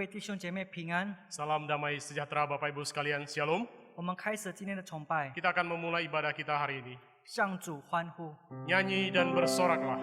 弟兄姐妹平安。 Salam damai sejahtera Bapak Ibu sekalian, Shalom. 我们开始今天的崇拜， Kita akan memulai ibadah kita hari ini. 向主欢呼。 Nyanyi dan bersoraklah.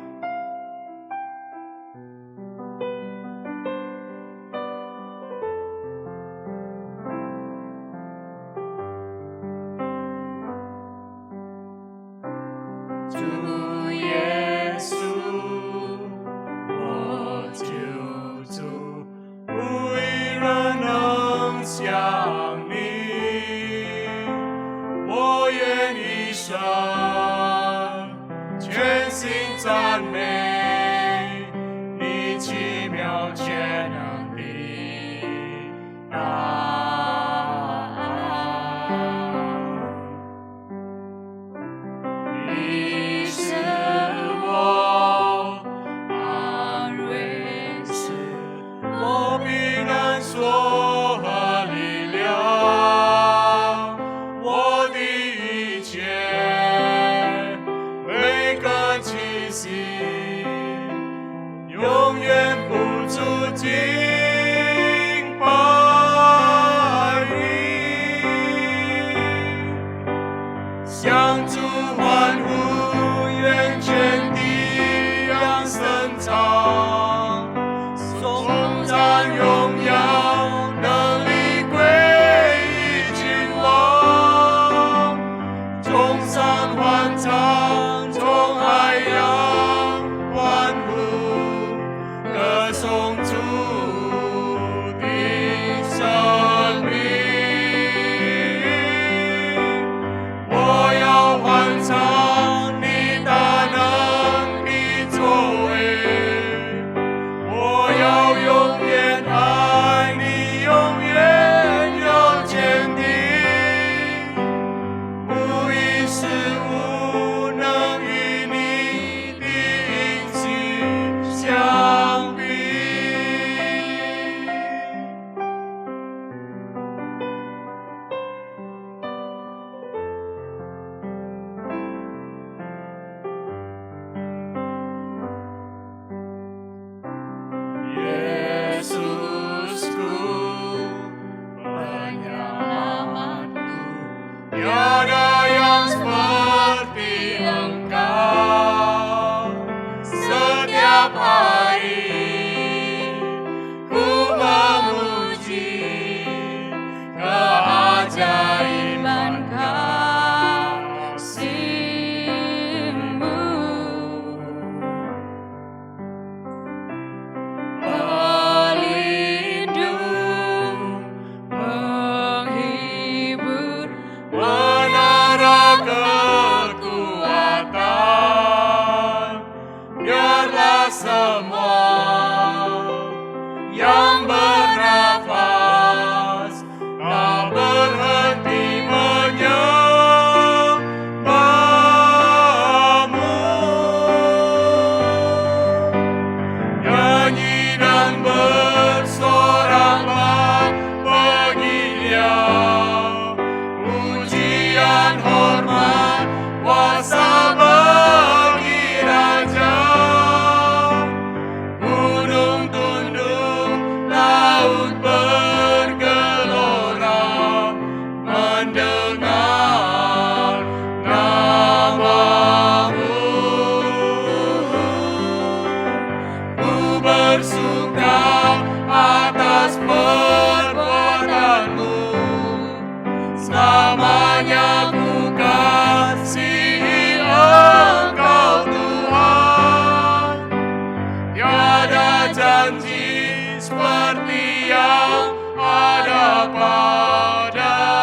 Janji seperti yang ada padamu.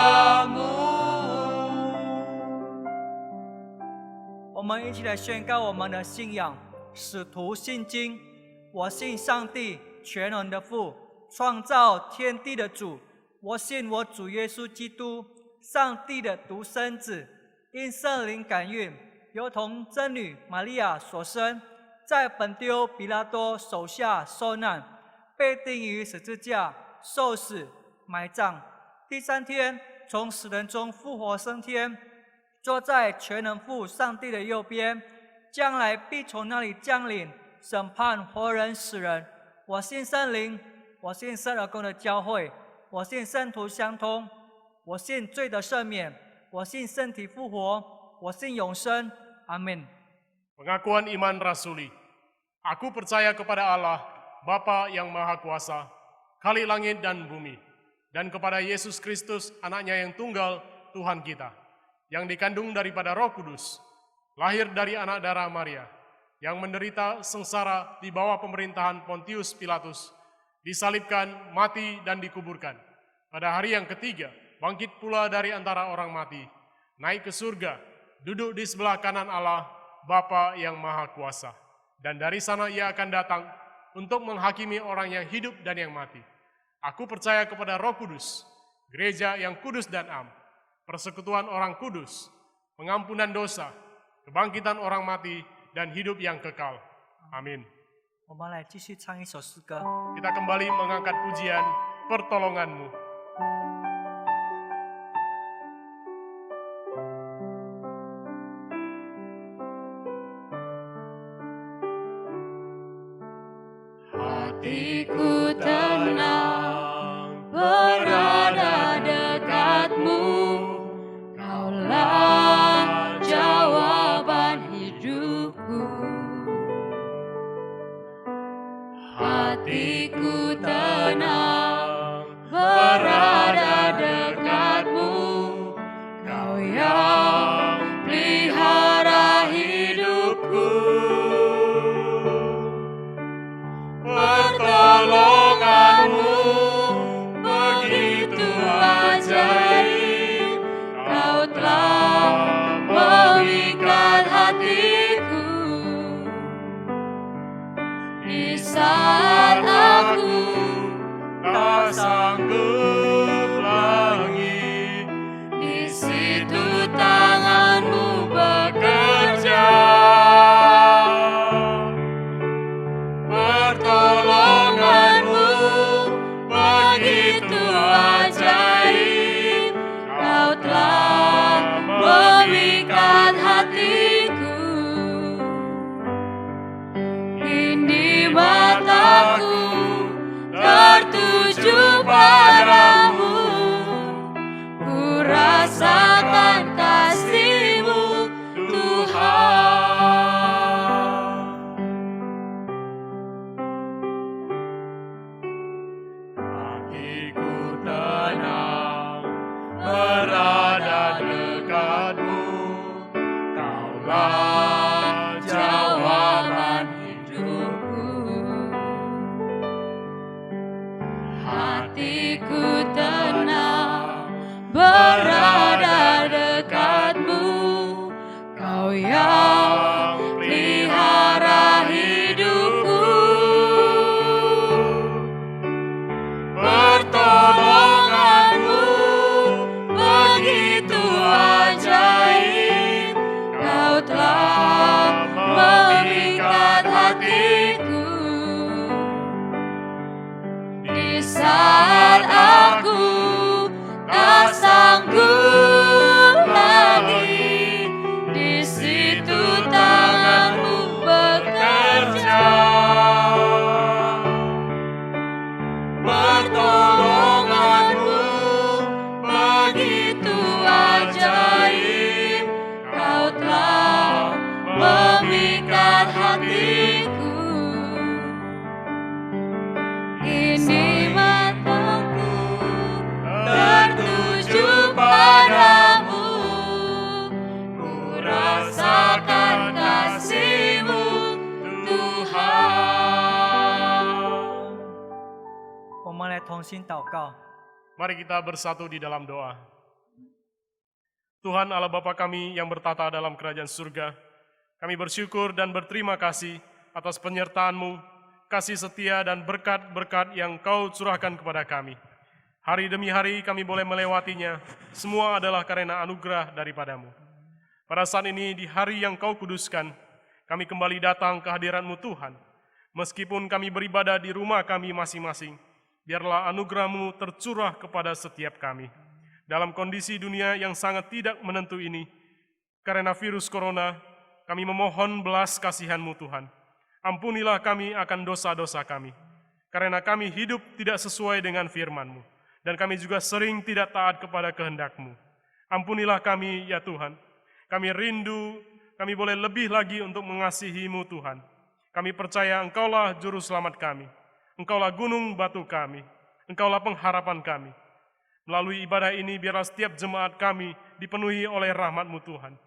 我们一起来宣告我们的信仰，使徒信经。我信上帝，全能的父，创造天地的主。我信我主耶稣基督，上帝的独生子，因圣灵感孕，由童真女玛利亚所生，在本丢彼拉多手下受难，被钉于十字架，受死，埋葬。第三天从死人中复活升天，坐在全能父上帝的右边，将来必从那里降临审判活人死人。我信圣灵，我信圣而公的教会，我信圣徒相通，我信罪的赦免，我信身体复活，我信永生。阿门。 Pengakuan iman rasuli. Aku percaya kepada Allah, Bapa yang Maha Kuasa, Khalik langit dan bumi, dan kepada Yesus Kristus, anaknya yang tunggal, Tuhan kita, yang dikandung daripada Roh Kudus, lahir dari anak darah Maria, yang menderita sengsara di bawah pemerintahan Pontius Pilatus, disalibkan, mati, dan dikuburkan. Pada hari yang ketiga, bangkit pula dari antara orang mati, naik ke surga, duduk di sebelah kanan Allah, Bapa yang Maha Kuasa. Dan dari sana ia akan datang untuk menghakimi orang yang hidup dan yang mati. Aku percaya kepada Roh Kudus, gereja yang kudus dan am, persekutuan orang kudus, pengampunan dosa, kebangkitan orang mati, dan hidup yang kekal. Amin. 我们来继续唱一首诗歌。 Kita kembali mengangkat pujian pertolonganmu. Hatiku tenang berada dekatmu, Kaulah jawaban hidupku. Hatiku tenang berada dekatmu, Kau yang pelihara hidupku. Pertolonganmu begitu ajaib, Kau telah mengikat hatiku. Di saat aku Tak sanggup lagi, di situ tanganmu bekerja. Pertolonganmu begitu ajaib, Kau telah memikat hatiku. Kini mataku tertuju padamu, ku rasakan kasih-Mu, Tuhan. Hatiku tenang berada dekatmu, Kaulah jawaban hidupku. Hatiku tenang berada dekatmu, Kau yang pelihara hidupku. Pertolonganmu begitu ajaib, Kau telah memikat hatiku. Di saat aku tak sanggup lagi, di situ tanganmu bekerja. Pertolonganmu begitu ajaib, Kau telah memikat hatiku. Kini mataku tertuju padamu, ku rasakan kasih-Mu, Tuhan. 我们来同心祷告。 Mari kita bersatu di dalam doa. Tuhan Allah Bapa kami yang bertata dalam kerajaan surga, kami bersyukur dan berterima kasih atas penyertaan-Mu, kasih setia dan berkat-berkat yang Kau curahkan kepada kami. Hari demi hari kami boleh melewatinya, semua adalah karena anugerah daripada-Mu. Pada saat ini di hari yang Kau kuduskan, kami kembali datang ke hadirat-Mu Tuhan. Meskipun kami beribadah di rumah kami masing-masing, biarlah anugerah-Mu tercurah kepada setiap kami. Dalam kondisi dunia yang sangat tidak menentu ini, karena virus corona, kami memohon belas kasihan-Mu Tuhan. Ampunilah kami akan dosa-dosa kami. karena kami hidup tidak sesuai dengan firman-Mu, dan kami juga sering tidak taat kepada kehendak-Mu. Ampunilah kami, ya Tuhan. Kami rindu, kami boleh lebih lagi untuk mengasihi-Mu, Tuhan. Kami percaya Engkaulah juru selamat kami. Engkaulah gunung batu kami. Engkaulah pengharapan kami. Melalui ibadah ini, biarlah setiap jemaat kami dipenuhi oleh rahmat-Mu, Tuhan.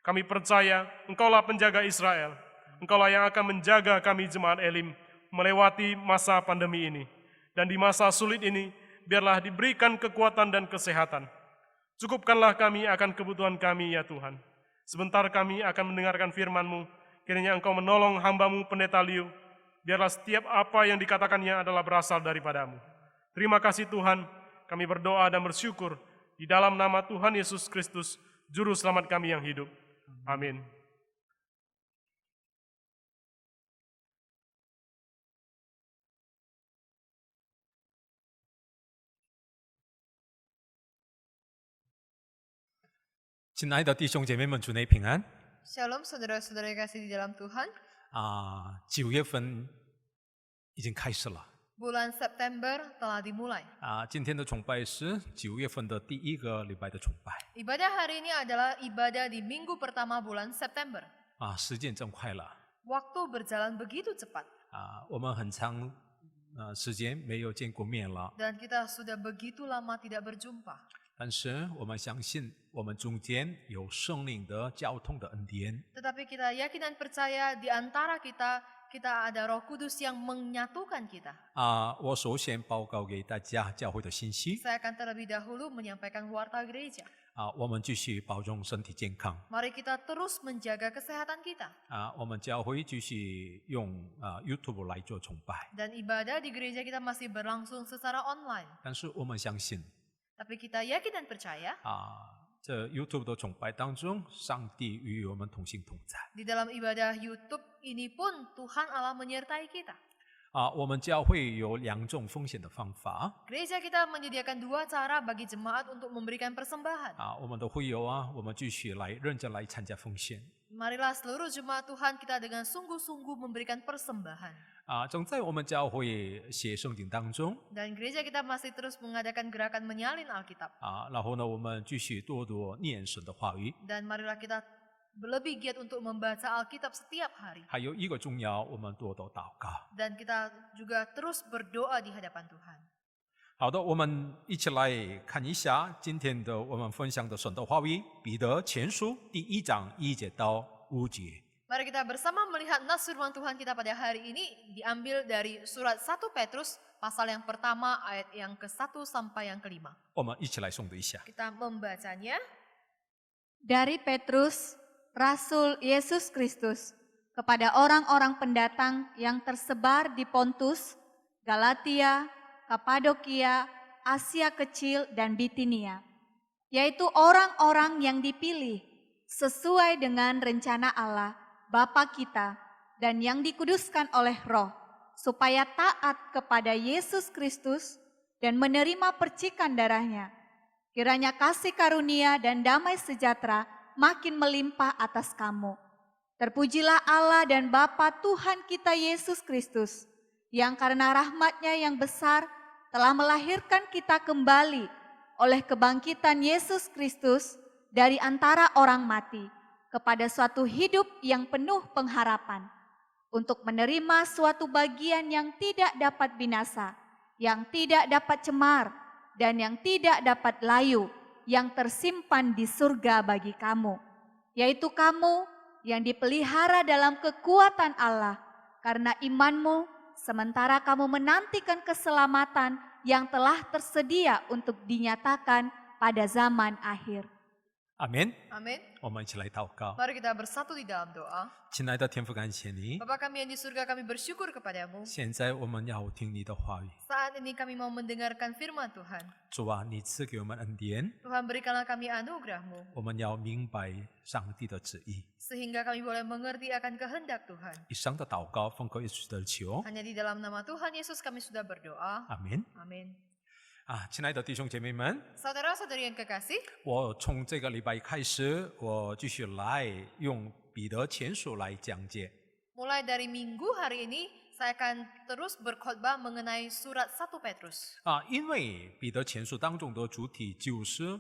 Kami percaya Engkaulah penjaga Israel. Engkaulah yang akan menjaga kami jemaat Elim melewati masa pandemi ini. Dan di masa sulit ini, biarlah diberikan kekuatan dan kesehatan. Cukupkanlah kami akan kebutuhan kami, ya Tuhan. Sebentar kami akan mendengarkan firman-Mu, kiranya Engkau menolong hamba-Mu Pendeta Liu, biarlah setiap apa yang dikatakannya adalah berasal daripada-Mu. Terima kasih Tuhan, kami berdoa dan bersyukur di dalam nama Tuhan Yesus Kristus, Juru Selamat kami yang hidup. Amin.亲爱的弟兄姐妹们，主内平安。 Shalom saudara-saudara yang kasih di dalam Tuhan. 9月份已经开始了。 Bulan September telah dimulai. 今天的崇拜是9月份的第一个礼拜的崇拜。 Ibadah hari ini adalah ibadah di minggu pertama bulan September. 时间真快了。 Waktu berjalan begitu cepat. 我们很长时间没有见过面了， Dan kita sudah begitu lama tidak berjumpa. 但是我们相信我们中间有圣灵的交通的恩典。 Tetapi kita yakin dan percaya di antara kita ada Roh Kudus yang menyatukan kita. 我首先报告给大家教会的信息。 Saya akan terlebih dahulu menyampaikan warta gereja. 我们继续保重身体健康。 Mari kita terus menjaga kesehatan kita. 我们教会继续用YouTube 来做崇拜。 Dan ibadah di gereja kita masih berlangsung secara online. 但是我们相信。 Tapi kita yakin dan percaya 这 YouTube 的崇拜当中，上帝与我们同行同在。 di dalam ibadah YouTube ini pun Tuhan Allah menyertai kita. 我们教会有2种奉献的方法。 Gereja kita menyediakan 2 cara bagi jemaat untuk memberikan persembahan. 我们的会友我们继续来认真来参加奉献。 Marilah seluruh jemaat Tuhan kita dengan sungguh-sungguh memberikan persembahan. 正在我们教会写圣经当中。 Dan gereja kita masih terus mengadakan gerakan menyalin Alkitab. 然后呢，我们继续多念神的话语。 Dan marilah kita lebih giat untuk membaca Alkitab setiap hari. 还有一个重要，我们多祷告。 Dan kita juga terus berdoa di hadapan Tuhan. 好的，我们一起来看一下今天的我们分享的神的话语，彼得前书第1章1节到5节。 Mari kita bersama melihat nas firman Tuhan kita pada hari ini diambil dari surat 1 Petrus pasal yang pertama ayat yang ke-1 sampai yang ke-5. 我们一起来诵读一下。 Kita membacanya. Dari Petrus, Rasul Yesus Kristus, kepada orang-orang pendatang yang tersebar di Pontus, Galatia, Kapadokia, Asia Kecil, dan Bitinia, yaitu orang-orang yang dipilih sesuai dengan rencana Allah, Bapa kita, dan yang dikuduskan oleh Roh, supaya taat kepada Yesus Kristus dan menerima percikan darahnya. Kiranya kasih karunia dan damai sejahtera makin melimpah atas kamu. Terpujilah Allah dan Bapa Tuhan kita Yesus Kristus, yang karena rahmat-Nya yang besar telah melahirkan kita kembali oleh kebangkitan Yesus Kristus dari antara orang mati, kepada suatu hidup yang penuh pengharapan, untuk menerima suatu bagian yang tidak dapat binasa, yang tidak dapat cemar, dan yang tidak dapat layu, yang tersimpan di surga bagi kamu, yaitu kamu yang dipelihara dalam kekuatan Allah, karena imanmu, sementara kamu menantikan keselamatan yang telah tersedia untuk dinyatakan pada zaman akhir. 阿门。 Amin. 我们一起来祷告。 Mari kita bersatu di dalam doa. 亲爱的天父，感谢你。 Bapa kami yang di surga, kami bersyukur kepadamu. 现在我们要听你的话语， Saat ini kami mau mendengarkan firman Tuhan. 主啊，你赐给我们恩典， Tuhan berikanlah kami anugerah-Mu, 我们要明白上帝的旨意。 sehingga kami boleh mengerti akan kehendak Tuhan. 以上的祷告奉靠耶稣的求， Hanya di dalam nama Tuhan Yesus kami sudah berdoa. 阿门。 Amin. 亲爱的弟兄姐妹们， Saudara-saudari yang kekasih, 我从这个礼拜开始，我继续来用彼得前书来讲解。 mulai dari minggu hari ini, saya akan terus berkhotbah mengenai surat 1 Petrus. 因为彼得前书当中的主题就是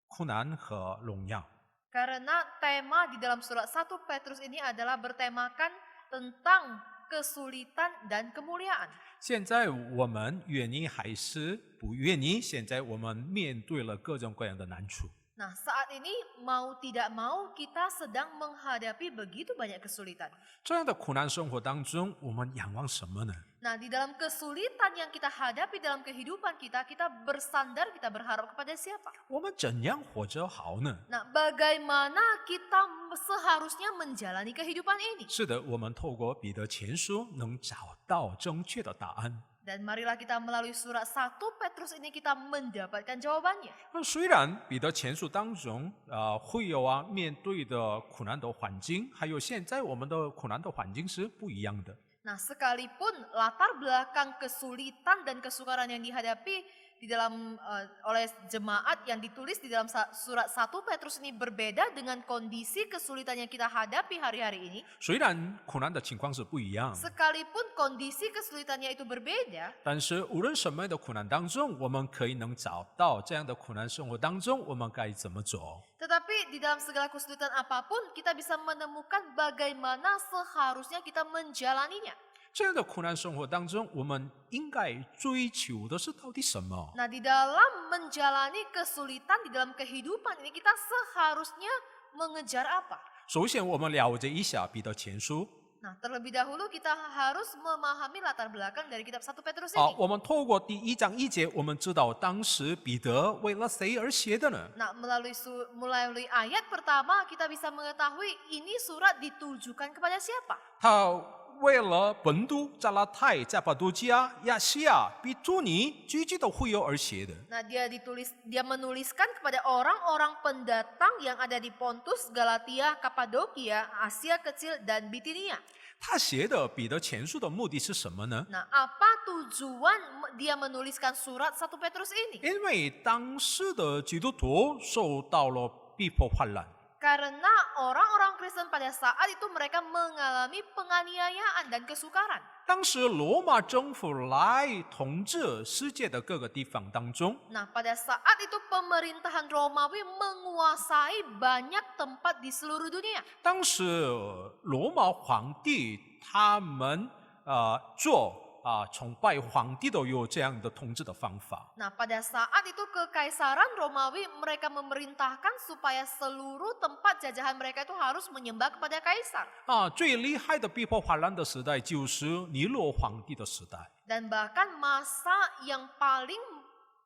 苦难和荣耀。 Karena tema di dalam surat 1 Petrus ini adalah bertemakan tentang kesulitan dan kemuliaan. 现在我们愿意还是不愿意？现在我们面对了各种各样的难处。 Nah, saat ini mau tidak mau kita sedang menghadapi begitu banyak kesulitan. 这样的苦难生活当中，我们仰望什么呢？ Nah, di dalam kesulitan yang kita hadapi dalam kehidupan kita, kita bersandar, kita berharap kepada siapa? 我们怎样活着好呢？ Nah, bagaimana kita seharusnya menjalani kehidupan ini? 是的，我们透过彼得前书能找到正确的答案。 Dan marilah kita melalui surat 1 Petrus ini kita mendapatkan jawabannya. 虽然彼得前书当中会有面对的苦难的环境，还有现在我们的苦难的环境是不一样的。 Nah, sekalipun latar belakang kesulitan dan kesukaran yang dihadapi di dalam oleh jemaat yang ditulis di dalam surat 1 Petrus ini berbeda dengan kondisi kesulitan yang kita hadapi hari-hari ini. 虽然苦难的情况是不一样， Sekalipun kondisi kesulitannya itu berbeda, 但是无论什么样的苦难当中，我们可以能找到这样的苦难生活当中，我们该怎么走。 tetapi di dalam segala kesulitan apapun kita bisa menemukan bagaimana seharusnya kita menjalaninya. 这样的苦难生活当中，我们应该追求的是到底什么？ Nah, di dalam menjalani kesulitan di dalam kehidupan ini kita seharusnya mengejar apa? 首先，我们了解一下彼得前书。 Nah, terlebih dahulu kita harus memahami latar belakang dari kitab 1 Petrus 好， ini. 我们透过第1章1节，我们知道当时彼得为了谁而写的呢？ Nah, melalui ayat pertama kita bisa mengetahui ini surat ditujukan kepada siapa. 他为了本都、加拉太、加帕多加、亚细亚、比诸尼聚集的会友而写的。 Nah, dia menuliskan kepada orang-orang pendatang yang ada di Pontus, Galatia, Kapadokia, Asia Kecil dan Bitinia. 他写的彼得前书的目的是什么呢？ Nah, apa tujuan dia menuliskan surat 1 Petrus ini? 因为当时的基督徒受到了逼迫患难， Karena orang-orang Kristen pada saat itu mereka mengalami penganiayaan dan kesukaran. 当时罗马政府来统治世界的各个地方当中， Nah, pada saat itu pemerintahan Romawi menguasai banyak tempat di seluruh dunia. 当时罗马皇帝他们崇拜皇帝都有这样的统治的方法。 Nah, pada saat itu kekaisaran Romawi mereka memerintahkan supaya seluruh tempat jajahan mereka itu harus menyembah kepada kaisar. 最厉害的逼迫患难的时代就是尼罗皇帝的时代。 Dan bahkan masa yang paling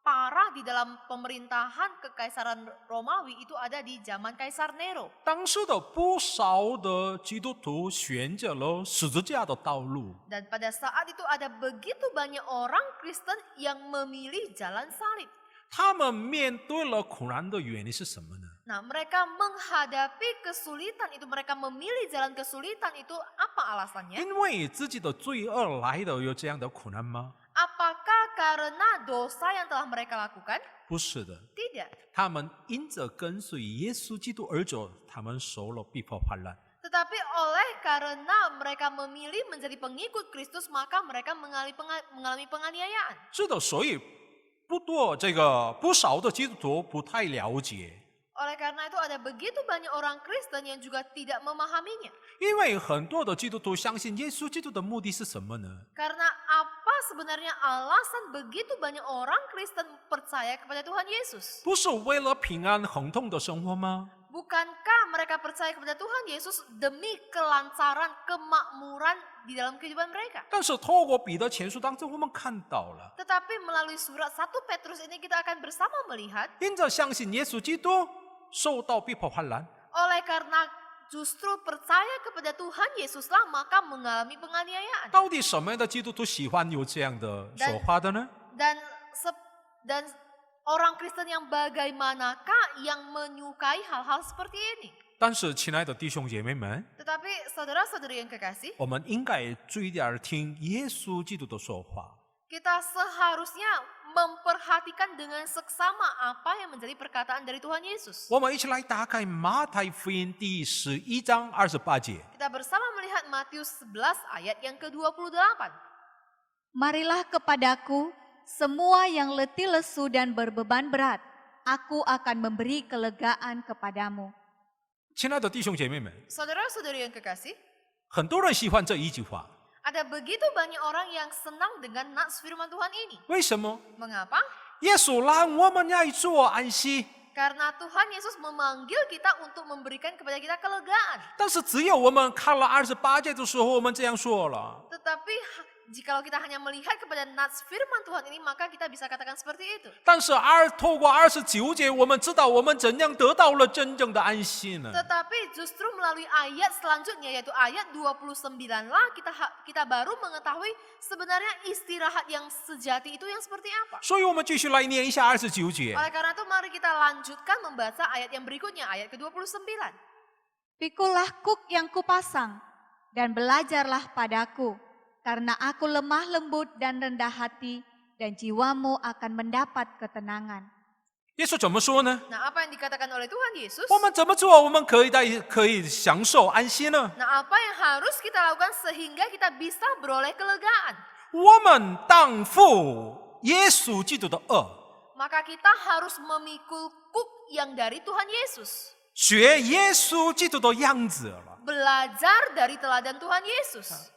parah di dalam pemerintahan kekaisaran Romawi itu ada di zaman Kaisar Nero. 当时的不少的基督徒选择了十字架的道路。 Dan pada saat itu ada begitu banyak orang Kristen yang memilih jalan salib. 他们面对了苦难的原因是什么呢？ Nah, mereka menghadapi kesulitan itu, mereka memilih jalan kesulitan itu apa alasannya? 因为自己的罪恶来的有这样的苦难吗？ Apakah karena dosa yang telah mereka lakukan? 不是的， Tidak. 他们因着跟随耶稣基督而走，他们受了逼迫患难。 Tetapi karena mereka memilih menjadi pengikut Kristus, maka mereka mengalami penganiayaan. 是的，所以不少的基督徒不太了解， Oleh karena itu ada begitu banyak orang Kristen yang juga tidak memahaminya. 因为很多的基督徒相信耶稣基督的目的是什么呢？ Karena apa sebenarnya alasan begitu banyak orang Kristen percaya kepada Tuhan Yesus? 不是为了平安亨通的生活吗？ Bukankah mereka percaya kepada Tuhan Yesus demi kelancaran, kemakmuran di dalam kehidupan mereka? 但是透过彼得前书当中，我们看到了， Tetapi melalui surat 1 Petrus ini kita akan bersama melihat 因着相信耶稣基督受到逼迫患难， oleh karena justru percaya kepada Tuhan Yesuslah maka mengalami penganiayaan. 到底什么样的基督徒喜欢有这样的说话的呢？ Dan orang Kristen yang bagaimanakah yang menyukai hal-hal seperti ini? 但是，亲爱的弟兄姐妹们， Tetapi saudara-saudari yang kekasih, 我们应该注意点听耶稣基督的说话。Kita seharusnya memperhatikan dengan seksama apa yang menjadi perkataan dari Tuhan Yesus. 我们一起来打开马太福音第11章28节。 Kita bersama melihat Matius 11 ayat yang ke-28. Marilah kepadaku semua yang letih lesu dan berbeban berat, aku akan memberi kelegaan kepadamu. 亲爱的弟兄姐妹们， Saudara-saudari yang kekasih, 很多人喜欢这一句话， ada begitu banyak orang yang senang dengan nats firman Tuhan ini. 为什么？ Mengapa? 耶稣让我们来做安息， Karena Tuhan Yesus memanggil kita untuk memberikan kepada kita kelegaan. 但是只有我们看了28节的时候，我们这样说了。 Tetapi jikalau kita hanya melihat kepada nats firman Tuhan ini, maka kita bisa katakan seperti itu. 但是透过29节，我们知道我们怎样得到了真正的安息呢？ Tetapi justru melalui ayat selanjutnya, yaitu ayat 29 lah kita baru mengetahui sebenarnya istirahat yang sejati itu yang seperti apa. 所以我们继续来念一下29节。 Oleh karena itu mari kita lanjutkan membaca ayat yang berikutnya, ayat ke-29. Pikulah kuk yang kupasang dan belajarlah padaku, karena aku lemah lembut dan rendah hati, dan jiwamu akan mendapat ketenangan. 耶稣怎么说呢？ Nah, apa yang dikatakan oleh Tuhan Yesus? 我们怎么做，我们可以享受安息呢？ Nah, apa yang harus kita lakukan sehingga kita bisa beroleh kelegaan? 我们当负耶稣基督的恶， Maka kita harus memikul kuk yang dari Tuhan Yesus. 学耶稣基督的样子了。 Belajar dari teladan Tuhan Yesus.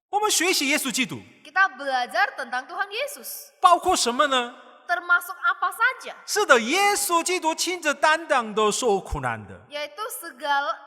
我们学习耶稣基督， Kita belajar tentang Tuhan Yesus. 包括什么呢？ Termasuk apa saja? 是的，耶稣基督亲自担当的受苦难的。 Yaitu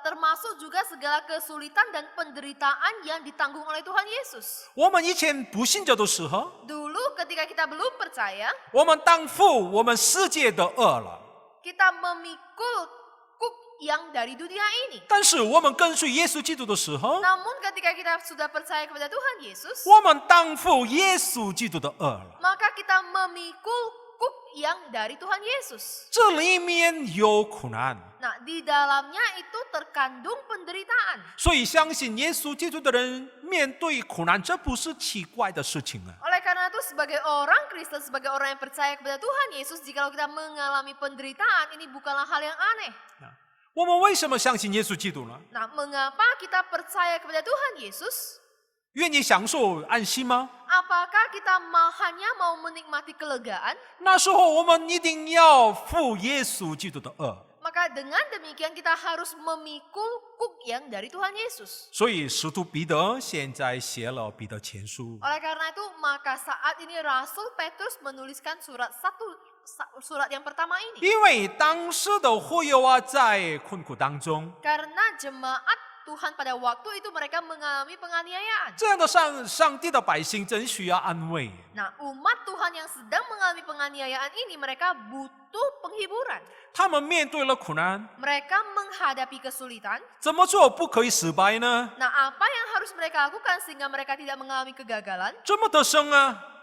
termasuk juga segala kesulitan dan penderitaan yang ditanggung oleh Tuhan Yesus. 我们以前不信主的时候， Dulu ketika kita belum percaya, 我们当负我们世界的恶了。 kita memikul kuk yang dari dunia ini. 但是我们跟随耶稣基督的时候， Namun ketika kita sudah percaya kepada Tuhan Yesus, 我们当负耶稣基督的恶了。 maka kita memikul kuk yang dari Tuhan Yesus. 这里面有苦难， Nah, di dalamnya itu terkandung penderitaan. 所以相信耶稣基督的人面对苦难，这不是奇怪的事情啊。 Oleh karena itu sebagai orang Kristen, sebagai orang yang percaya kepada Tuhan Yesus, jikalau kita mengalami penderitaan, ini bukanlah hal yang aneh. 我们为什么相信耶稣基督呢？ Nah, mengapa kita percaya kepada Tuhan Yesus? 愿意享受安息吗？ Apakah kita hanya mau menikmati kelegaan? 那时候我们一定要负耶稣基督的恶。 Maka dengan demikian kita harus memikul kuk yang dari Tuhan Yesus. 所以使徒彼得现在写了彼得前书。 Oleh karena itu, maka saat ini Rasul Petrus menuliskan surat yang pertama ini. 因为当时的会友在困苦当中， Karena jemaat Tuhan pada waktu itu mereka mengalami penganiayaan. 这样的上帝的百姓真需要安慰。 Nah, umat Tuhan yang sedang mengalami penganiayaan ini mereka butuh penghiburan. 他们面对了苦难， Mereka menghadapi kesulitan. 怎么做不可以失败呢？ Nah, apa yang harus mereka lakukan sehingga mereka tidak mengalami kegagalan? 怎么得胜啊？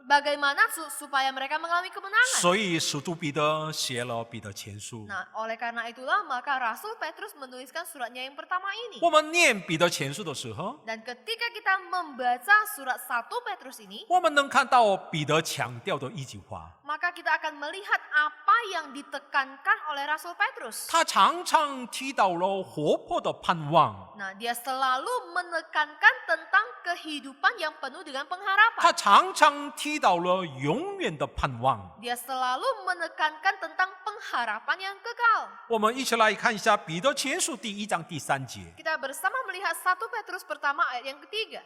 Bagaimana supaya mereka mengalami kemenangan? 所以使徒彼得写了彼得前书。 Nah, oleh karena itulah maka Rasul Petrus menuliskan suratnya yang pertama ini. 我们念彼得前书的时候， Dan ketika kita membaca surat 1 Petrus ini, 我们能看到彼得强调的一句话， maka kita akan melihat apa yang ditekankan oleh Rasul Petrus. 他常常提到了活泼的盼望， Nah, dia selalu menekankan tentang kehidupan yang penuh dengan pengharapan. 他常常提到了永远的盼望。 Dia selalu menekankan tentang pengharapan yang kekal. 我们一起来看一下彼得前书第1章第3节。 Kita bersama melihat 1 Petrus pertama ayat yang ketiga.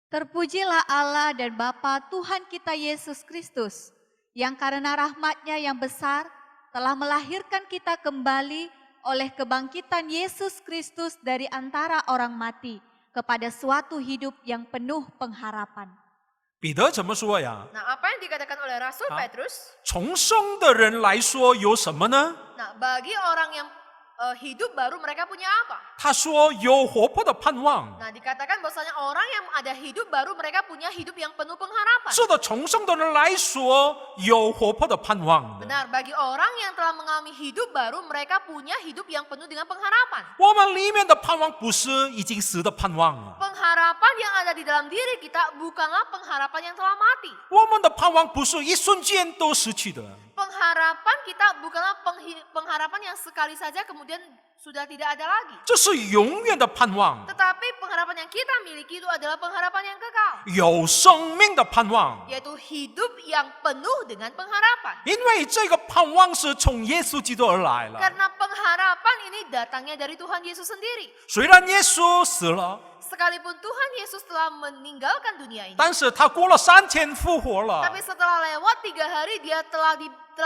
Terpujilah Allah dan Bapa Tuhan kita Yesus Kristus, yang karena rahmat-Nya yang besar telah melahirkan kita kembali oleh kebangkitan Yesus Kristus dari antara orang mati kepada suatu hidup yang penuh pengharapan. 彼得怎么说呀？ Nah, apa yang dikatakan oleh Rasul Petrus? 重生的人来说有什么呢？ Nah, bagi orang yang hidup baru mereka punya apa? 他说有活泼的盼望。 Nah, dikatakan bahwasanya orang yang ada hidup baru mereka punya hidup yang penuh pengharapan. 是的，重生的人来说有活泼的盼望的。 Benar, bagi orang yang telah mengalami hidup baru mereka punya hidup yang penuh dengan pengharapan. 我们里面的盼望不是已经死的盼望了， Pengharapan yang ada di dalam diri kita bukanlah pengharapan yang telah mati. 我们的盼望不是一瞬间都失去的， Pengharapan kita bukanlah pengharapan yang sekali saja kemudian sudah tidak ada lagi. 这是永远的盼望， Tetapi pengharapan yang kita miliki itu adalah pengharapan yang kekal, 有生命的盼望。 yaitu hidup yang penuh dengan pengharapan. 因为这个盼望是从耶稣基督而来了。 Karena pengharapan ini datangnya dari Tuhan Yesus sendiri. 虽然耶稣死了， Sekalipun Tuhan Yesus telah meninggalkan dunia ini, 但是他过了3天复活了。 tapi setelah lewat 3 hari dia telah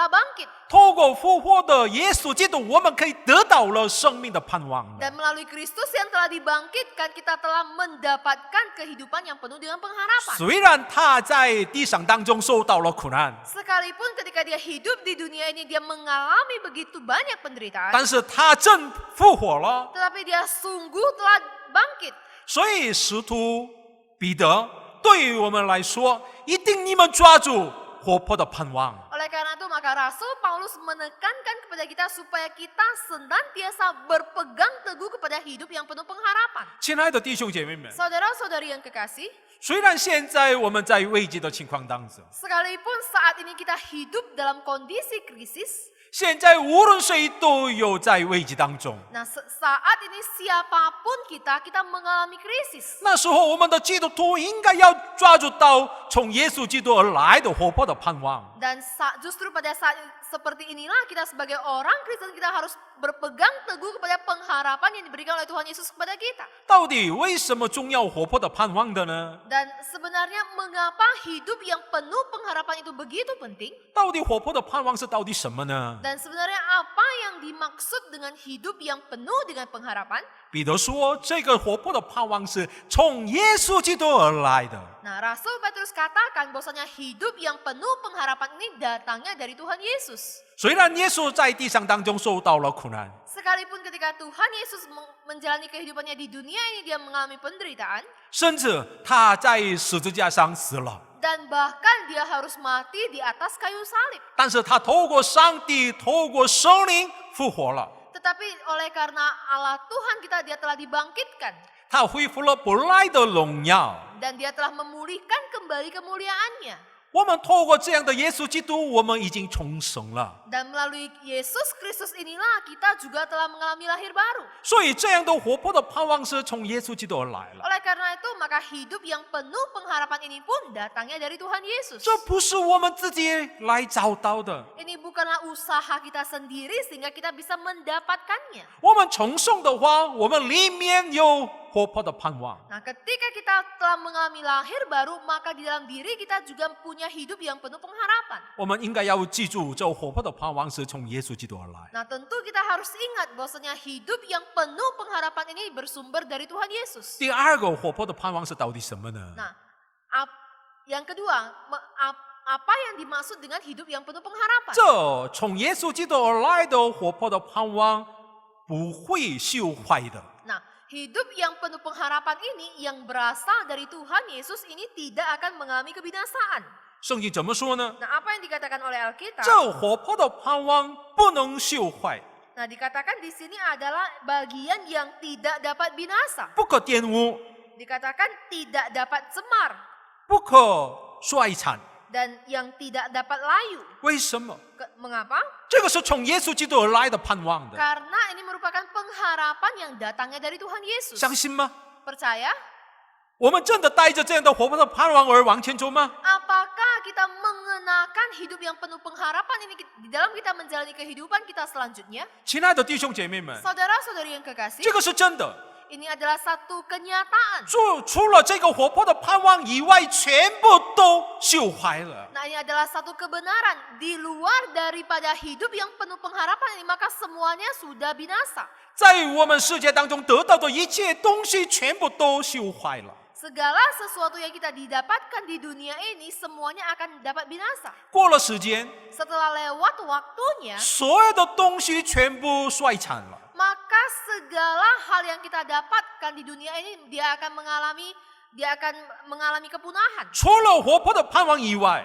bangkit. 透过复活的耶稣基督，我们可以得到了生命的盼望了。 Dan melalui Kristus yang telah dibangkitkan, kita telah mendapatkan kehidupan yang penuh dengan pengharapan. 虽然他在地上当中受到了苦难， Sekalipun ketika dia hidup di dunia ini, dia mengalami begitu banyak penderitaan, 但是他真复活了。 tetapi dia sungguh telah bangkit. 所以使徒彼得对于我们来说，一定你们抓住活泼的盼望。 Oleh karena itu, maka Rasul Paulus menekankan kepada kita supaya kita senantiasa berpegang teguh kepada hidup yang penuh pengharapan. 亲爱的弟兄姐妹们， Saudara-saudari yang kekasih, 虽然现在我们在危机的情况当中， sekalipun saat ini kita hidup dalam kondisi krisis, 现在无论谁都有在危机当中。 nah saat ini siapapun kita mengalami krisis. 那时候，我们的基督徒应该要抓住到从耶稣基督而来的活泼的盼望。 Dan justru pada saat seperti inilah kita sebagai orang Kristen kita harus berpegang teguh kepada pengharapan yang diberikan oleh Tuhan Yesus kepada kita. 到底为什么重要活泼的盼望的呢？ Dan sebenarnya mengapa hidup yang penuh pengharapan itu begitu penting? 到底活泼的盼望是到底什么呢？ Dan sebenarnya apa yang dimaksud dengan hidup yang penuh dengan pengharapan? 彼得说，这个活泼的盼望是从耶稣基督而来的。 Nah, Rasul Petrus katakan bahwasanya hidup yang penuh pengharapan ini datangnya dari Tuhan Yesus. 虽然耶稣在地上当中受到了苦难， Sekalipun ketika Tuhan Yesus menjalani kehidupannya di dunia ini dia mengalami penderitaan, 甚至他在十字架上死了， dan bahkan dia harus mati di atas kayu salib. 但是他透过上帝、透过圣灵复活了， Tetapi oleh karena Allah Tuhan kita, dia telah dibangkitkan. 他恢复了本来的荣耀。 Dan dia telah memulihkan kembali kemuliaannya. 我们透过这样的耶稣基督，我们已经重生了。 Dan melalui Yesus Kristus inilah kita juga telah mengalami lahir baru. 所以这样的活泼的盼望是从耶稣基督而来了。 Oleh karena itu, maka hidup yang penuh pengharapan ini pun datangnya dari Tuhan Yesus. 这不是我们自己来找到的， Ini bukanlah usaha kita sendiri sehingga kita bisa mendapatkannya. 我们重生的话，我们里面有活泼的盼望。 Nah, ketika kita telah mengalami lahir baru, maka di dalam diri kita juga punya hidup yang penuh pengharapan. 我们应该要记住，这活泼的盼望是从耶稣基督而来。 Nah, tentu kita harus ingat bahwasanya hidup yang penuh pengharapan ini bersumber dari Tuhan Yesus. 第二个活泼的盼望是到底什么呢？ Nah, yang kedua, apa yang dimaksud dengan hidup yang penuh pengharapan? 这从耶稣基督而来的活泼的盼望不会朽坏的。 Nah, hidup yang penuh pengharapan ini yang berasal dari Tuhan Yesus ini tidak akan mengalami kebinasaan. 圣经怎么说呢？ Nah, apa yang dikatakan oleh Alkitab? 这活泼的盼望不能朽坏， Nah, dikatakan di sini adalah bagian yang tidak dapat binasa. 不可玷污， Dikatakan tidak dapat cemar 不可衰残。 dan yang tidak dapat layu. 为什么？ Mengapa? 这个是从耶稣基督而来的盼望的， Karena ini merupakan pengharapan yang datangnya dari Tuhan Yesus. 相信吗？ Percaya? 我们真的带着这样的活泼的盼望而往前走吗？ Apakah kita mengenakan hidup yang penuh pengharapan ini di dalam kita menjalani kehidupan kita selanjutnya? 亲爱的弟兄姐妹们， Saudara-saudari yang kekasih, 这个是真的。 ini adalah satu kenyataan. 除了这个活泼的盼望以外，全部都朽坏了。 Nah, ini adalah satu kebenaran. Di luar daripada hidup yang penuh pengharapan ini, maka semuanya sudah binasa. 在我们世界当中得到的一切东西，全部都朽坏了。 Segala sesuatu yang kita didapatkan di dunia ini, semuanya akan dapat binasa. 过了时间， Setelah lewat waktunya, 所有的东西全部衰残了。 maka segala hal yang kita dapatkan di dunia ini dia akan mengalami kepunahan. 除了活泼的盼望以外，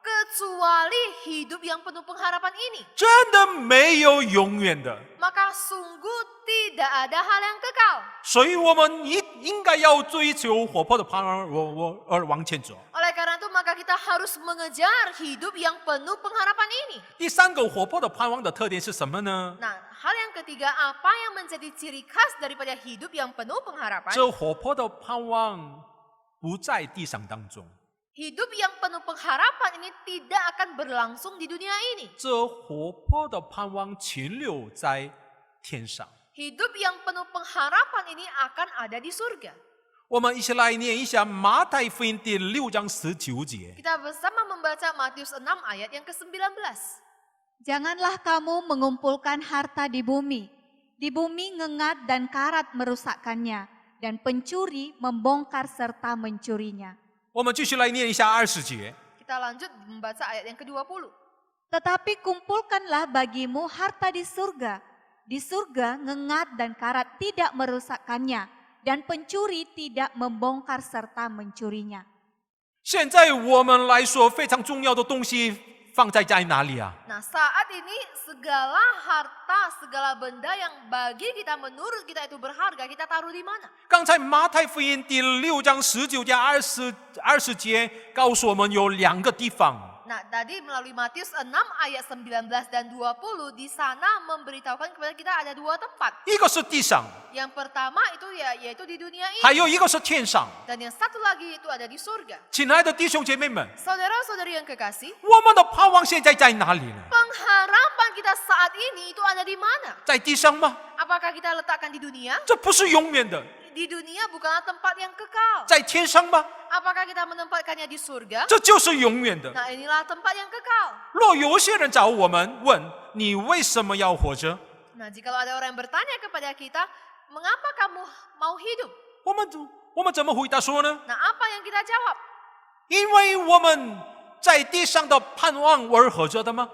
Kecuali hidup yang penuh pengharapan ini, 真的没有永远的。 maka sungguh tidak ada hal yang kekal. 所以我们应该要追求活泼的盼望而往前走。 Oleh karena itu maka kita harus mengejar hidup yang penuh pengharapan ini. 第三个活泼的盼望的特点是什么呢？ Nah, hal yang ketiga, apa yang menjadi ciri khas daripada hidup yang penuh pengharapan? 这活泼的盼望不在地上当中， Hidup yang penuh pengharapan ini tidak akan berlangsung di dunia ini. 这活泼的盼望停留在天上。 Hidup yang penuh pengharapan ini akan ada di surga. 我们一起来念一下马太福音第6章19节。 Kita bersama membaca Matius 6 ayat yang ke-19. Janganlah kamu mengumpulkan harta di bumi ngengat dan karat merusakkannya, dan pencuri membongkar serta mencurinya. 我们继续来念一下20节。 Kita lanjut membaca ayat yang ke-20. Tetapi kumpulkanlah bagimu harta di surga ngengat dan karat tidak merusakkannya, dan pencuri tidak membongkar serta mencurinya. 现在我们来说非常重要的东西放在哪里啊？ Nah, saat ini segala harta, segala benda yang bagi kita menurut kita itu berharga, kita taruh di mana? 刚才马太福音第6章19节20节告诉我们有2个地方。 Nah, tadi melalui Matius 6 ayat 19 dan 20 di sana memberitahukan kepada kita ada 2 tempat. 一个是地上， Yang pertama itu yaitu di dunia 还 ini, 有一个是天上。 dan yang satu lagi itu ada di surga. 亲爱的弟兄姐妹们， Saudara-saudari yang kekasih, 我们的盼望现在在哪里呢？ pengharapan kita saat ini itu ada di mana? 在地上吗？ Apakah kita letakkan di dunia? 这不是永远的。 Di dunia bukanlah tempat yang kekal. 在天上吗？ Apakah kita menempatkannya di surga? 这就是永远的。 Nah, inilah tempat yang kekal. 若有些人找我们问你为什么要活着， Nah, jikalau ada orang yang bertanya kepada kita, mengapa kamu mau hidup? 我们怎么回答说呢？ Nah, apa yang kita jawab? 因为我们在地上的盼望而活着的吗？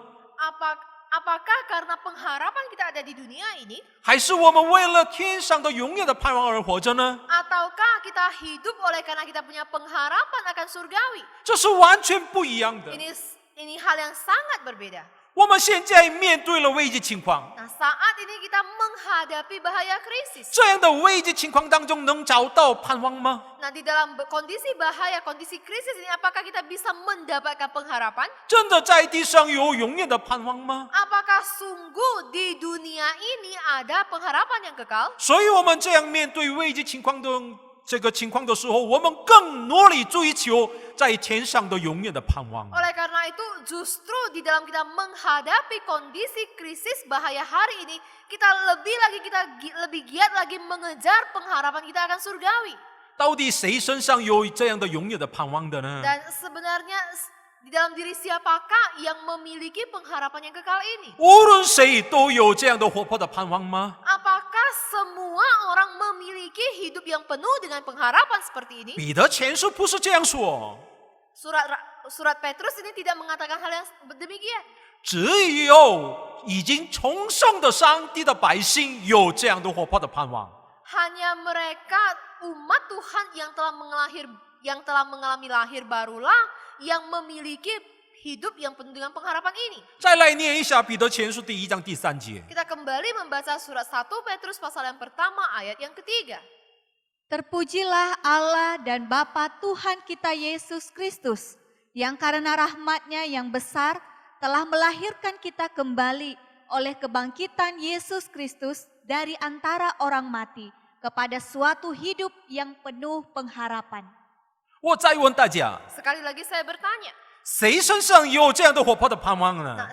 Apakah karena pengharapan kita ada di dunia ini? 还是我们为了天上的永远的盼望而活着呢？ Ataukah kita hidup oleh karena kita punya pengharapan akan surgawi? 这是完全不一样的。 Ini hal yang sangat berbeda. 我们现在面对了危机情况， Nah, saat ini kita menghadapi bahaya krisis. 这样的危机情况当中能找到盼望吗？ Nah, di dalam kondisi bahaya, kondisi krisis ini, apakah kita bisa mendapatkan pengharapan? 真的在地上有永远的盼望吗？ Apakah sungguh di dunia ini ada pengharapan yang kekal? 所以我们这样面对危机情况的这个情况的时候，我们更努力追求在天上的永远的盼望。 Oleh karena itu, justru di dalam kita menghadapi kondisi krisis bahaya hari ini, kita lebih giat lagi mengejar pengharapan kita akan surgawi. 到底谁身上有这样的永远的盼望的呢？ Dan sebenarnya di dalam diri siapakah yang memiliki pengharapan yang kekal ini? 无论谁都有这样的活泼的盼望吗？ Apakah semua orang memiliki hidup yang penuh dengan pengharapan seperti ini? 彼得前书不是这样说， Surat Petrus ini tidak mengatakan hal yang demikian. 只有已经重生的上帝的百姓有这样的活泼的盼望。 Hanya mereka umat Tuhan yang telah mengalami lahir barulah yang memiliki hidup yang penuh dengan pengharapan ini. 再来念一下彼得前书第1章第3节。 Kita kembali membaca surat 1 Petrus pasal yang pertama ayat yang ketiga. Terpujilah Allah dan Bapa Tuhan kita Yesus Kristus, yang karena rahmat-Nya yang besar telah melahirkan kita kembali oleh kebangkitan Yesus Kristus dari antara orang mati kepada suatu hidup yang penuh pengharapan. 我再问大家， Sekali lagi saya bertanya, 谁身上有这样的活泼的盼望呢？ nah,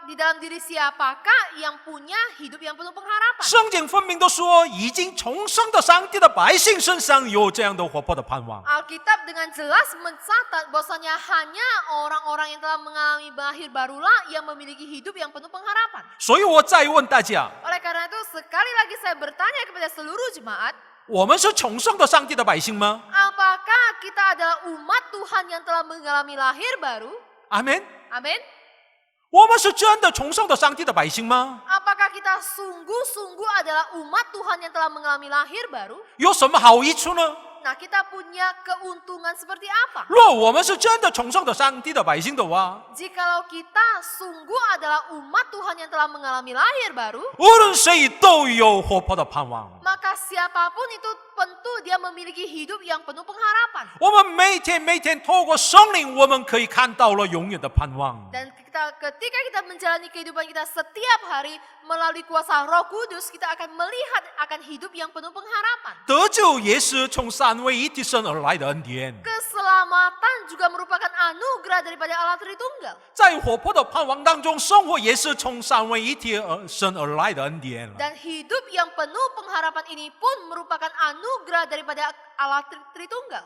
di dalam diri siapakah yang punya hidup yang penuh pengharapan? 圣经分明的说，已经重生的上帝的百姓身上有这样的活泼的盼望。 Alkitab dengan jelas mencatat bahwasanya hanya orang-orang yang telah mengalami lahir barulah yang memiliki hidup yang penuh pengharapan. 所以我再问大家， Oleh karena itu sekali lagi saya bertanya kepada seluruh jemaat, 我们是重生的上帝的百姓吗？ apakah kita adalah umat Tuhan yang telah mengalami lahir baru? 阿门。 Amin. 我们是真的重生的上帝的百姓吗？ Apakah kita kita sungguh-sungguh adalah umat Tuhan yang telah mengalami lahir baru, 有什么好益处呢？ nah kita punya keuntungan seperti apa? 若我们是真的崇尚的上帝的百姓的话， Jikalau kita sungguh adalah umat Tuhan yang telah mengalami lahir baru, 无论谁都有活泼的盼望。 maka siapapun itu tentu dia memiliki hidup yang penuh pengharapan. 我们每天透过圣灵，我们可以看到了永远的盼望。 Dan ketika kita menjalani kehidupan kita setiap hari melalui kuasa Roh Kudus, kita akan melihat akan hidup yang penuh pengharapan. 得救也是从三位一体神而来的恩典， Keselamatan juga merupakan anugerah daripada Allah Tritunggal. 在活泼的盼望当中生活，也是从三位一体神而来的恩典。 Dan hidup yang penuh pengharapan ini pun merupakan anugerah daripada Allah Tritunggal.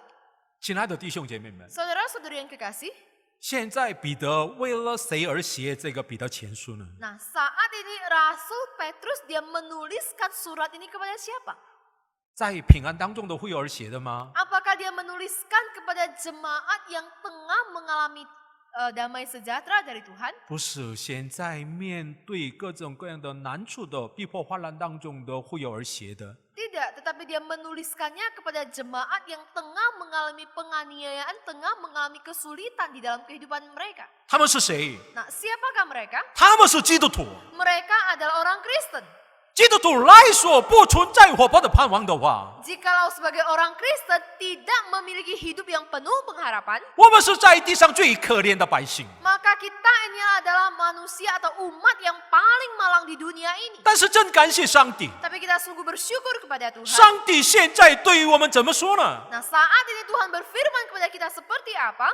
亲爱的弟兄姐妹们， Saudara-saudari yang kekasih, 现在彼得为了谁而写这个彼得前书呢？ nah saat ini Rasul Petrus dia menuliskan surat ini kepada siapa? 在平安当中的会友而写的吗？ Apakah dia menuliskan kepada jemaat yang tengah mengalami damai sejahtera dari Tuhan? 不是，现在面对各种各样的难处的逼迫患难当中的会友而写的。 Tidak, tetapi dia menuliskannya kepada jemaat yang tengah mengalami penganiayaan, tengah mengalami kesulitan di dalam kehidupan mereka. 他们是谁？ Nah, siapakah mereka? 他们是基督徒。 Mereka adalah orang Kristen. 基督徒来说不存在活泼的盼望的话， Jikalau sebagai orang Kristen tidak memiliki hidup yang penuh pengharapan, 我们是在地上最可怜的百姓。 maka kita ini adalah manusia atau umat yang paling malang di dunia ini. 但是真感谢上帝， Tapi kita sungguh bersyukur kepada Tuhan. 上帝现在对于我们怎么说呢？ Nah, saat ini Tuhan berfirman kepada kita seperti apa?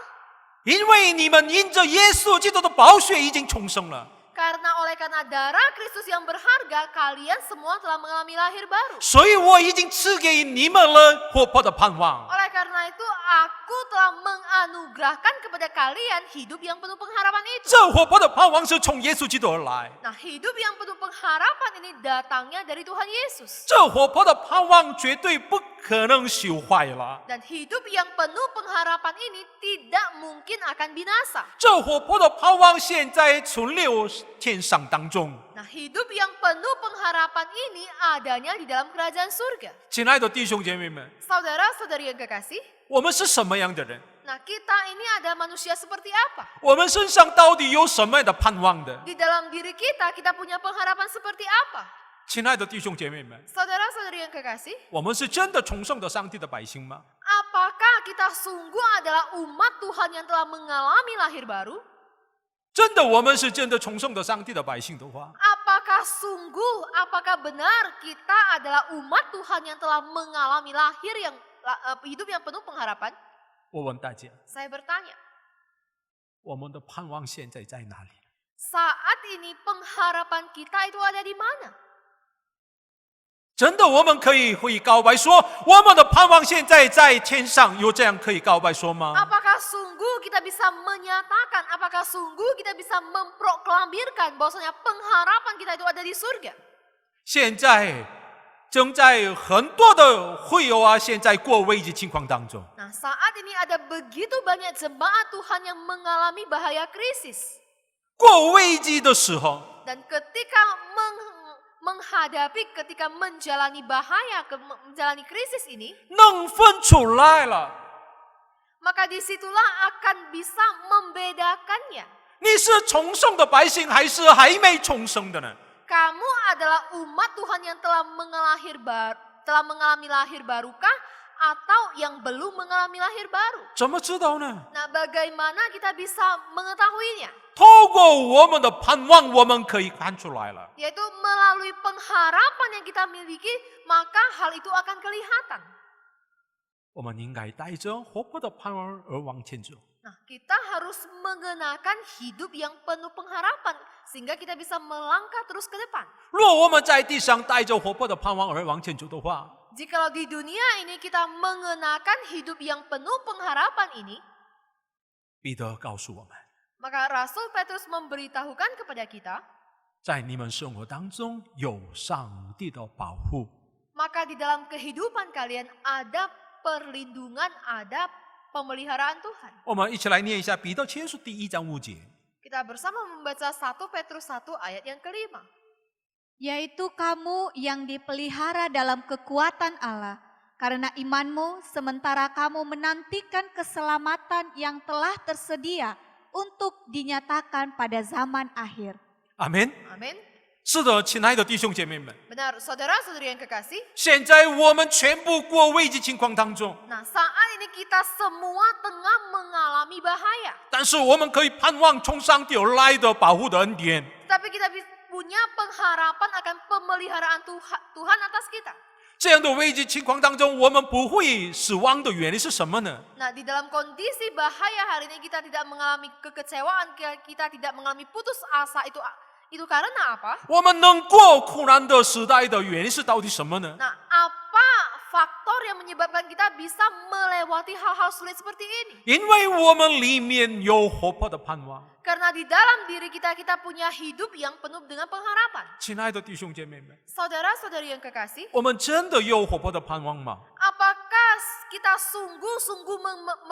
因为你们因着耶稣基督的宝血已经重生了， Karena darah Kristus yang berharga, kalian semua telah mengalami lahir baru. 所以我已经赐给你们了活泼的盼望。 Oleh karena itu, aku telah menganugerahkan kepada kalian hidup yang penuh pengharapan itu. 这活泼的盼望是从耶稣基督而来， Nah, hidup yang penuh pengharapan ini datangnya dari Tuhan Yesus. 这活泼的盼望绝对不可能朽坏了。 Dan hidup yang penuh pengharapan ini tidak mungkin akan binasa. 这活泼的盼望现在存留天上当中。 Nah, hidup yang penuh pengharapan ini adanya di dalam kerajaan surga. 亲爱的弟兄姐妹们， Saudara-saudari yang kekasih, 我们是什么样的人？ nah kita ini ada manusia seperti apa? 我们身上到底有什么样的盼望的？ Di dalam diri kita punya pengharapan seperti apa? 亲爱的弟兄姐妹们， Saudara-saudari yang kekasih, 我们是真的崇尚的上帝的百姓吗？ apakah kita sungguh adalah umat Tuhan yang telah mengalami lahir baru? 真的，我们是真的崇尚的上帝的百姓的话， Apakah benar kita adalah umat Tuhan yang telah mengalami lahir yang hidup yang penuh pengharapan? 我问大家， Saya bertanya, 我们的盼望现在在哪里？ saat ini pengharapan kita itu ada di mana? 真的，我们可以告白说，我们的盼望现在在天上，有这样可以告白说吗？ Apakah sungguh kita bisa menyatakan, apakah sungguh kita bisa memproklamirkan bahwasanya pengharapan kita itu ada di surga? 现在正在很多的会友啊，现在过危机情况当中。 Nah, saat ini ada begitu banyak jemaat Tuhan yang mengalami bahaya krisis. 过危机的时候， Dan ketika ketika menjalani bahaya, menjalani krisis ini, 能分出来了， maka disitulah akan bisa membedakannya. 你是重生的百姓，还是还没重生的呢？ Kamu adalah umat Tuhan yang telah mengalami lahir barukah, atau yang belum mengalami lahir baru? 怎么知道呢？ Nah, bagaimana kita bisa mengetahuinya? 透过我们的盼望，我们可以看出来了。 Yaitu melalui pengharapan yang kita miliki, maka hal itu akan kelihatan. 我们应该带着活泼的盼望而往前走。 Nah, kita harus mengenakan hidup yang penuh pengharapan sehingga kita bisa melangkah terus ke depan. 若我们在地上带着活泼的盼望而往前走的话， Jikalau di dunia ini kita mengenakan hidup yang penuh pengharapan ini, 彼得告诉我们， maka Rasul Petrus memberitahukan kepada kita, 在你们生活当中有上帝的保护。 maka di dalam kehidupan kalian ada perlindungan, ada pemeliharaan Tuhan. 我们一起来念一下彼得前书第1章5节。 Kita bersama membaca 1 Petrus 1 ayat yang kelima. yaitu kamu yang dipelihara dalam kekuatan Allah, karena imanmu sementara kamu menantikan keselamatan yang telah tersedia untuk dinyatakan pada zaman akhir. 阿门。 Amin. 是的，亲爱的弟兄姐妹们， Benar, saudara-saudari yang kekasih. 现在我们全部过危机情况当中， Nah, saat ini kita semua tengah mengalami bahaya. 但是我们可以盼望从上帝而来的保护的恩典。 Tapi kita punya pengharapan akan pemeliharaan Tuhan atas kita. 这样的危机情况当中，我们不会死亡的原因是什么呢？ Nah, di dalam kondisi bahaya hari ini kita tidak mengalami kekecewaan, kita tidak mengalami putus asa, itu karena apa? 我们能过苦难的时代的原因是到底什么呢？ Nah, apa faktor yang menyebabkan kita bisa melewati hal-hal sulit seperti ini? 因为我们里面有活泼的盼望。 Karena di dalam diri kita punya hidup yang penuh dengan pengharapan. 亲爱的弟兄姐妹们， Saudara-saudari yang kekasih, 我们真的有活泼的盼望吗？ apakah kita sungguh-sungguh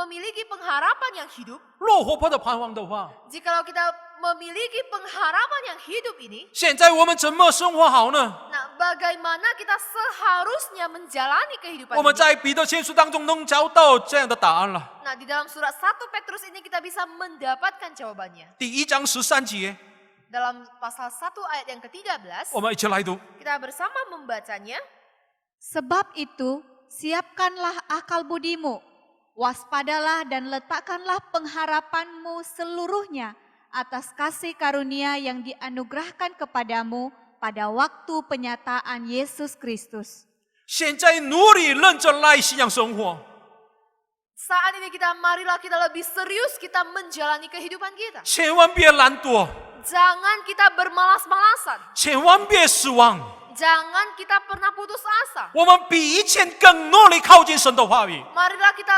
memiliki pengharapan yang hidup? 若活泼的盼望的话， Jikalau kita memiliki pengharapan yang hidup ini, 现在我们怎么生活好呢？ nah bagaimana kita seharusnya menjalani kehidupan 我们 ini? 在彼得前书当中能找到这样的答案了。 Nah, di dalam surat 1 Petrus ini kita bisa mendapatkan jawabannya. 第1章13节， Dalam pasal 1 ayat yang ke-13, 我们一起来读。 kita bersama membacanya. Sebab itu, siapkanlah akal budimu, waspadalah dan letakkanlah pengharapanmu seluruhnya atas kasih karunia yang dianugerahkan kepadamu pada waktu penyataan Yesus Kristus. 现在努力认真来信仰生活， Saat ini marilah kita lebih serius kita menjalani kehidupan kita. 千万别懒惰， Jangan kita bermalas-malasan. 千万别失望。 Jangan kita pernah putus asa. 我们比以前更努力靠近神的话语， Marilah kita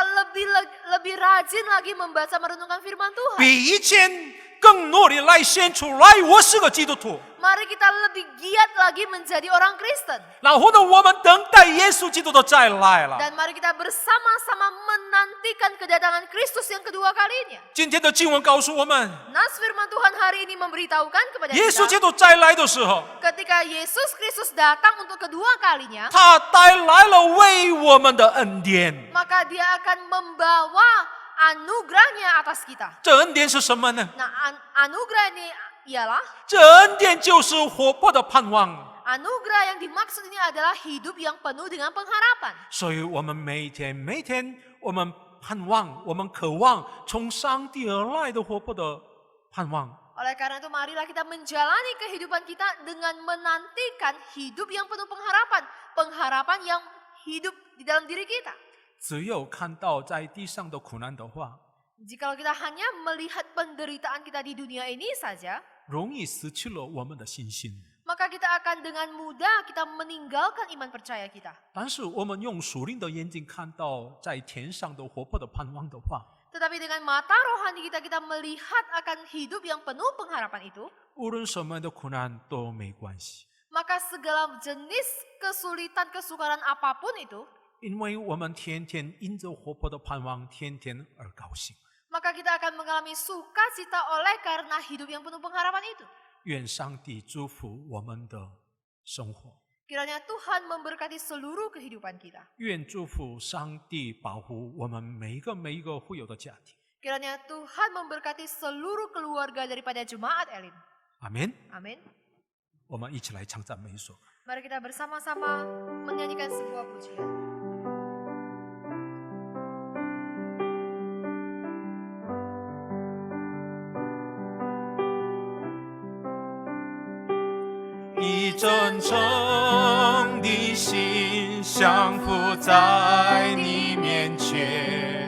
lebih rajin lagi membaca merenungkan firman Tuhan. 比以前更努力来显出来我是个基督徒。 Mari kita lebih giat lagi menjadi orang Kristen. 然后呢，我们等待耶稣基督的再来了。 Dan mari kita bersama-sama menantikan kedatangan Kristus yang kedua kalinya. 今天的经文告诉我们， Nas firman Tuhan hari ini memberitahukan kepada 耶稣基 kita, 督再来的时候， ketika Yesus Kristus datang untuk kedua kalinya, 他带来了为我们的恩典。 maka dia akan membawa anugerahnya atas kita. 这恩典是什么呢？ Nah, anugerah ini ialah 这恩典就是活泼的盼望。 anugerah yang dimaksud ini adalah hidup yang penuh dengan pengharapan. 所以我们每天我们盼望，我们渴望从上帝而来的活泼的盼望。 Oleh karena itu marilah kita menjalani kehidupan kita dengan menantikan hidup yang penuh pengharapan. Pengharapan yang hidup di dalam diri kita. 只有看到在地上的苦难的话， Jikalau kita hanya melihat penderitaan kita di dunia ini saja, 容易失去了我们的信心。 maka kita akan dengan mudah kita meninggalkan iman percaya kita. 但是我们用属灵的眼睛看到在天上的活泼的盼望的话， Tetapi dengan mata rohani kita melihat akan hidup yang penuh pengharapan itu, 无论什么样的苦难都没关系， maka segala jenis kesulitan, kesukaran apapun itu, 因为我们天天因着活泼的盼望，天天而高兴。 maka kita akan mengalami sukacita oleh karena hidup yang penuh pengharapan itu. 愿上帝祝福我们的生活， Kiranya Tuhan memberkati seluruh kehidupan kita. 愿祝福上帝保护我们每一个会有的家庭。 Kiranya Tuhan memberkati seluruh keluarga daripada jemaat Elim. 阿门。 Amin. 我们一起来唱赞美一首。 Mari kita bersama-sama menyanyikan sebuah pujian. 以真诚的心降服在你面前，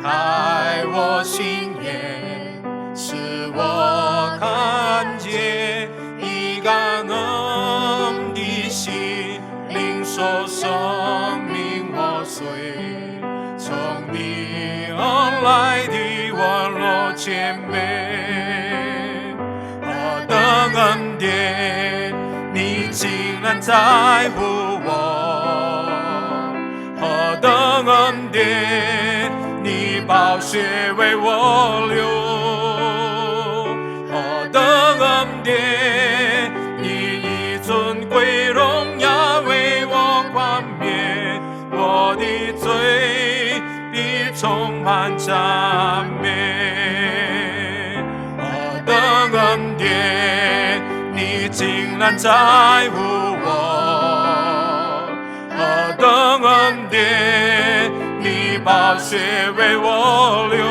开我心眼，使我看见以感恩的心，领受生命活水，从你而来的温柔谦卑，何等恩典！ 你竟然在乎我，何等恩典！你宝血为我流，何等恩典！你以尊充满赞美。何等恩典，你竟然在乎我！何等恩典，你把血为我流！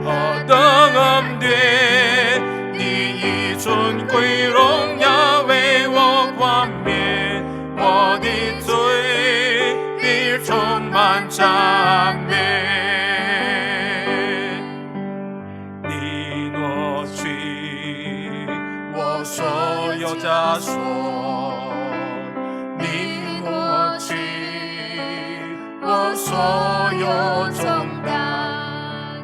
何等恩典，你以尊贵荣耀为我冠冕，我的罪必充满赞美。你挪去我所有枷锁，你挪去我所有重担，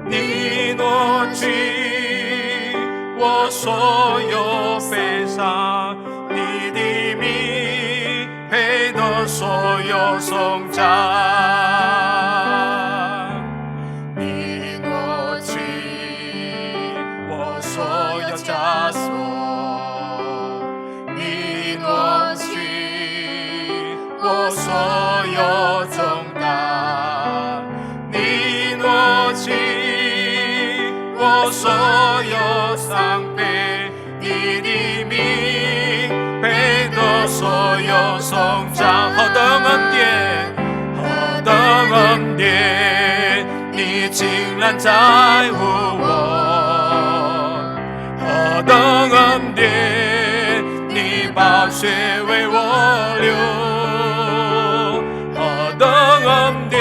你挪去我所有悲伤，你的名配得所有颂赞。你挪去我所有枷锁，你挪去我所有重担，你挪去我所有伤悲，你的名配得所有颂赞。何等恩典，何等恩典，你竟然在乎我！何等恩典，你把血为我流！何等恩典，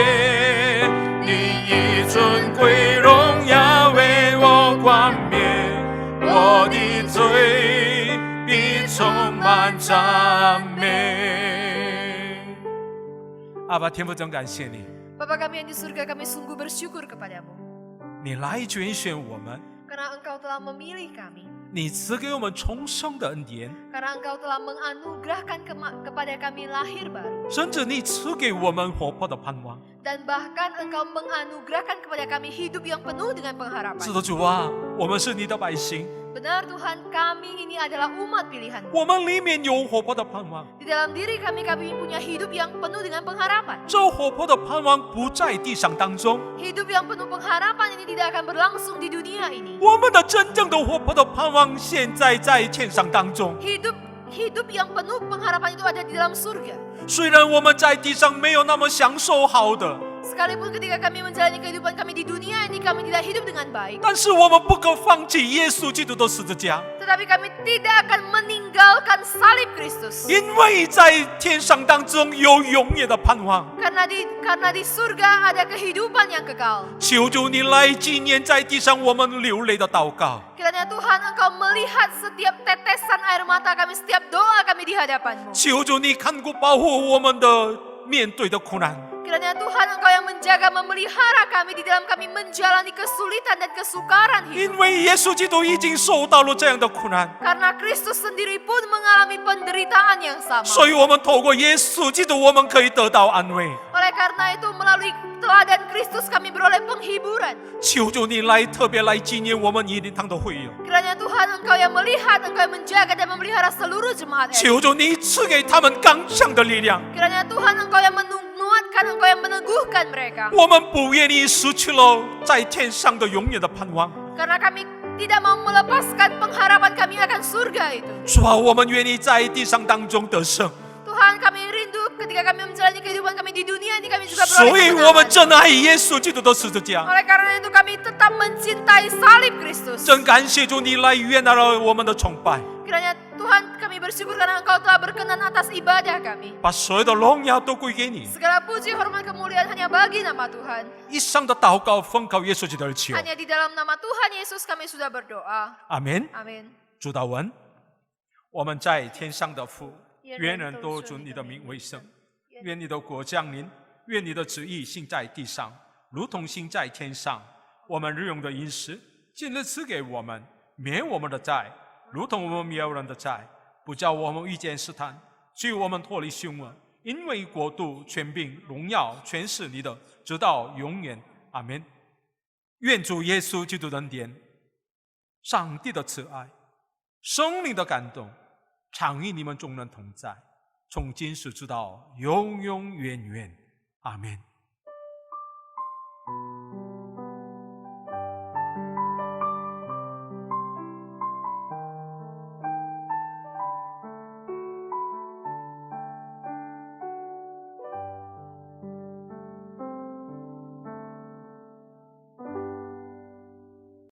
你以尊贵荣耀为我冠冕，我的罪必充满赞美。阿爸天父，真感谢你， Bapa kami yang di surga, kami sungguh bersyukur kepadamu. 你来拣选我们， Karena Engkau telah memilih kami. 你赐给我们重生的恩典， Karena Engkau telah menganugerahkan kepada kami lahir baru. 甚至你赐给我们活泼的盼望。 Dan bahkan Engkau menganugerahkan kepada kami hidup yang penuh dengan pengharapan. 是的，主啊，我们是你的百姓， Benar Tuhan, kami ini adalah umat pilihan. 我们里面有活泼的盼望。 Di dalam diri kami punya hidup yang penuh dengan pengharapan. 这活泼的盼望不在地上当中， Hidup yang penuh pengharapan ini tidak akan berlangsung di dunia ini. 我们的真正的活泼的盼望现在在天上当中。 Hidup yang penuh pengharapan itu ada di dalam surga. 虽然我们在地上没有那么享受好的， Sekalipun ketika kami menjalani kehidupan kami di dunia ini, kami tidak hidup dengan baik. 但是我们不可放弃耶稣基督的十字架， Tetapi kami tidak akan meninggalkan salib Kristus. 因为在天上当中有永远的盼望。 Karena di surga ada kehidupan yang kekal. 求主你来纪念在地上我们流泪的祷告， Kiranya Tuhan Engkau melihat setiap tetesan air mata kami, setiap doa kami di hadapan-Mu. 求主你看顾保护我们的面对的苦难。 Kiranya Tuhan Engkau yang menjaga, memelihara kami di dalam kami menjalani kesulitan dan kesukaran hidup. 因为耶稣基督已经受到了这样的苦难， Karena Kristus sendiri pun mengalami penderitaan yang sama. 所以我们透过耶稣基督，我们可以得到安慰。 Oleh karena itu melalui teladan Kristus kami beroleh penghiburan. 求主你来特别来纪念我们一灵堂的会友， Kiranya Tuhan Engkau yang melihat, Engkau yang menjaga dan memelihara seluruh jemaat. 求主你赐给他们刚强的力量。 Kiranya Tuhan Engkau yang menguatkan, Engkau yang meneguhkan mereka. 我们不愿意失去了在天上的永远的盼望。 Karena kami tidak mau melepaskan pengharapan kami akan surga itu. 主啊，我们愿意在地上当中得胜， Tuhan, kami rindu ketika kami menjalani kehidupan kami di dunia ini, kami juga 所以 beroleh 我们 kemenangan. 真爱耶稣基督的十字架。 Oleh karena itu kami tetap mencintai salib Kristus. 真感谢主，你来悦纳了我们的崇拜， Kiranya Tuhan, kami bersyukur karena Engkau telah berkenan atas ibadah kami. 把所有的荣耀都归给你。 Segala puji, hormat, kemuliaan hanya bagi nama Tuhan. 以上的祷告奉靠耶稣基督而求， Hanya di dalam nama Tuhan Yesus kami sudah berdoa. 阿门。 Amin. 主祷文，我们在天上的父，愿人都尊你的名为圣，愿你的国降临，愿你的旨意行在地上，如同行在天上。我们日用的饮食，今日赐给我们，免我们的债，如同我们免人的债，不叫我们遇见试探，救我们脱离凶恶。因为国度、权柄、荣耀，全是你的，直到永远。阿门。愿主耶稣基督的恩典、上帝的慈爱、圣灵的感动，常与你们众人同在，从今时直到永永远远。阿门。